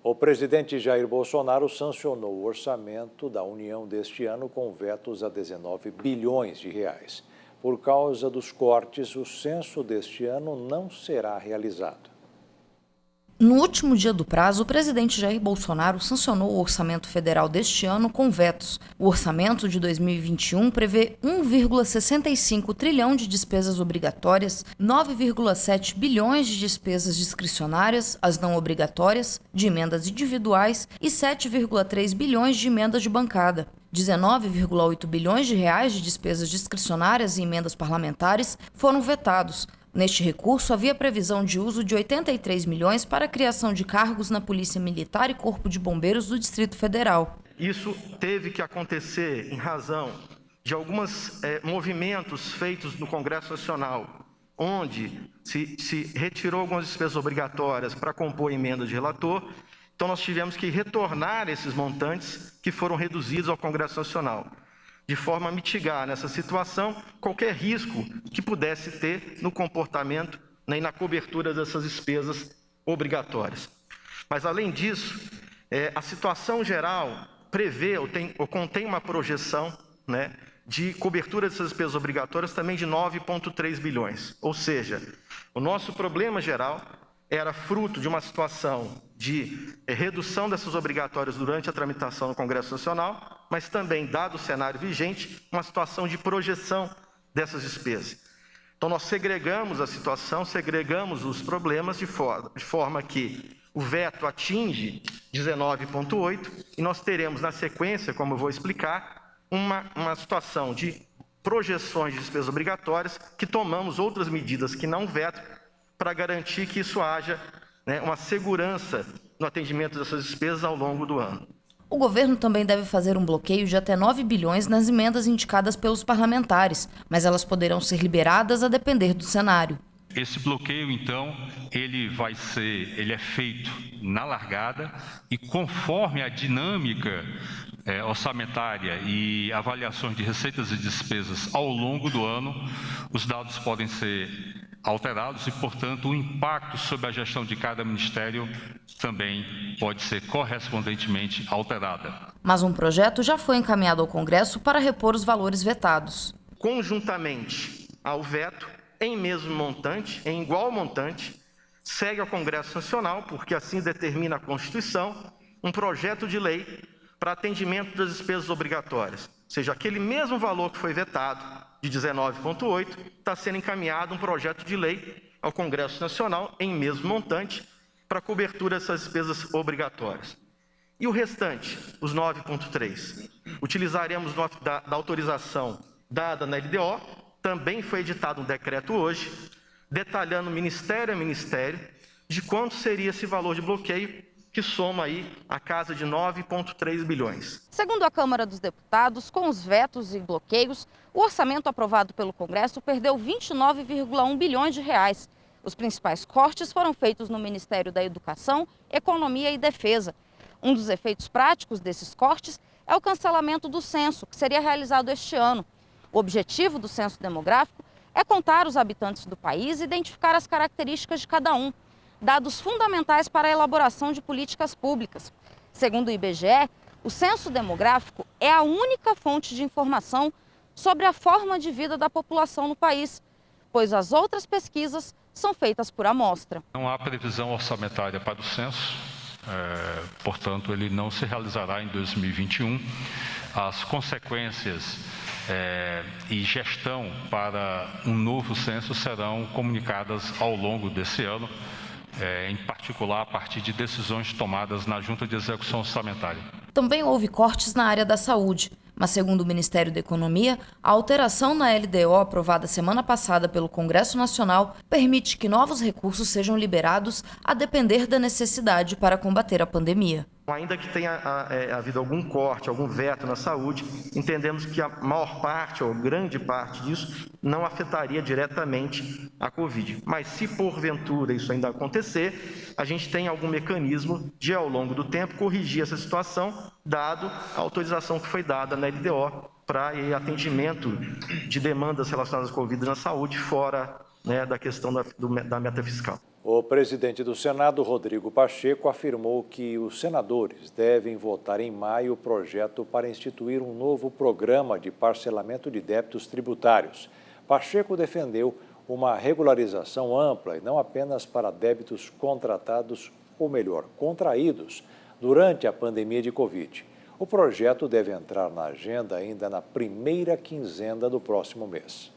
O presidente Jair Bolsonaro sancionou o orçamento da União deste ano com vetos a 19 bilhões de reais. Por causa dos cortes, o censo deste ano não será realizado. No último dia do prazo, o presidente Jair Bolsonaro sancionou o orçamento federal deste ano com vetos. O orçamento de 2021 prevê 1,65 trilhão de despesas obrigatórias, 9,7 bilhões de despesas discricionárias, as não obrigatórias, de emendas individuais e 7,3 bilhões de emendas de bancada. 19,8 bilhões de reais de despesas discricionárias e emendas parlamentares foram vetados. Neste recurso, havia previsão de uso de 83 milhões para a criação de cargos na Polícia Militar e Corpo de Bombeiros do Distrito Federal. Isso teve que acontecer em razão de alguns movimentos feitos no Congresso Nacional, onde se retirou algumas despesas obrigatórias para compor a emenda de relator. Então, nós tivemos que retornar esses montantes que foram reduzidos ao Congresso Nacional, de forma a mitigar nessa situação qualquer risco que pudesse ter no comportamento e na cobertura dessas despesas obrigatórias. Mas, além disso, a situação geral prevê ou contém uma projeção de cobertura dessas despesas obrigatórias também de 9,3 bilhões. Ou seja, o nosso problema geral era fruto de uma situação de redução dessas obrigatórias durante a tramitação no Congresso Nacional, mas também, dado o cenário vigente, uma situação de projeção dessas despesas. Então, nós segregamos a situação, segregamos os problemas de forma que o veto atinge 19,8 e nós teremos, na sequência, como eu vou explicar, uma situação de projeções de despesas obrigatórias que tomamos outras medidas que não veto para garantir que isso haja uma segurança no atendimento dessas despesas ao longo do ano. O governo também deve fazer um bloqueio de até 9 bilhões nas emendas indicadas pelos parlamentares, mas elas poderão ser liberadas a depender do cenário. Esse bloqueio, então, ele é feito na largada e conforme a dinâmica orçamentária e avaliações de receitas e despesas ao longo do ano, os dados podem ser alterados e, portanto, o impacto sobre a gestão de cada ministério também pode ser correspondentemente alterada. Mas um projeto já foi encaminhado ao Congresso para repor os valores vetados. Conjuntamente ao veto, em mesmo montante, em igual montante, segue ao Congresso Nacional, porque assim determina a Constituição, um projeto de lei para atendimento das despesas obrigatórias. Ou seja, aquele mesmo valor que foi vetado, de 19,8, está sendo encaminhado um projeto de lei ao Congresso Nacional em mesmo montante para cobertura dessas despesas obrigatórias. E o restante, os 9,3, utilizaremos da autorização dada na LDO, também foi editado um decreto hoje, detalhando ministério a ministério de quanto seria esse valor de bloqueio, que soma aí a casa de 9,3 bilhões. Segundo a Câmara dos Deputados, com os vetos e bloqueios, o orçamento aprovado pelo Congresso perdeu 29,1 bilhões de reais. Os principais cortes foram feitos no Ministério da Educação, Economia e Defesa. Um dos efeitos práticos desses cortes é o cancelamento do censo, que seria realizado este ano. O objetivo do censo demográfico é contar os habitantes do país e identificar as características de cada um, dados fundamentais para a elaboração de políticas públicas. Segundo o IBGE, o censo demográfico é a única fonte de informação sobre a forma de vida da população no país, pois as outras pesquisas são feitas por amostra. Não há previsão orçamentária para o censo, portanto, ele não se realizará em 2021. As consequências e gestão para um novo censo serão comunicadas ao longo desse ano, em particular a partir de decisões tomadas na Junta de Execução Orçamentária. Também houve cortes na área da saúde, mas segundo o Ministério da Economia, a alteração na LDO aprovada semana passada pelo Congresso Nacional permite que novos recursos sejam liberados a depender da necessidade para combater a pandemia. Ainda que tenha havido algum corte, algum veto na saúde, entendemos que a maior parte ou grande parte disso não afetaria diretamente a Covid. Mas se porventura isso ainda acontecer, a gente tem algum mecanismo de, ao longo do tempo, corrigir essa situação, dado a autorização que foi dada na LDO para atendimento de demandas relacionadas à Covid na saúde fora né, da questão da meta fiscal. O presidente do Senado, Rodrigo Pacheco, afirmou que os senadores devem votar em maio o projeto para instituir um novo programa de parcelamento de débitos tributários. Pacheco defendeu uma regularização ampla e não apenas para débitos contratados, ou melhor, contraídos durante a pandemia de Covid. O projeto deve entrar na agenda ainda na primeira quinzena do próximo mês.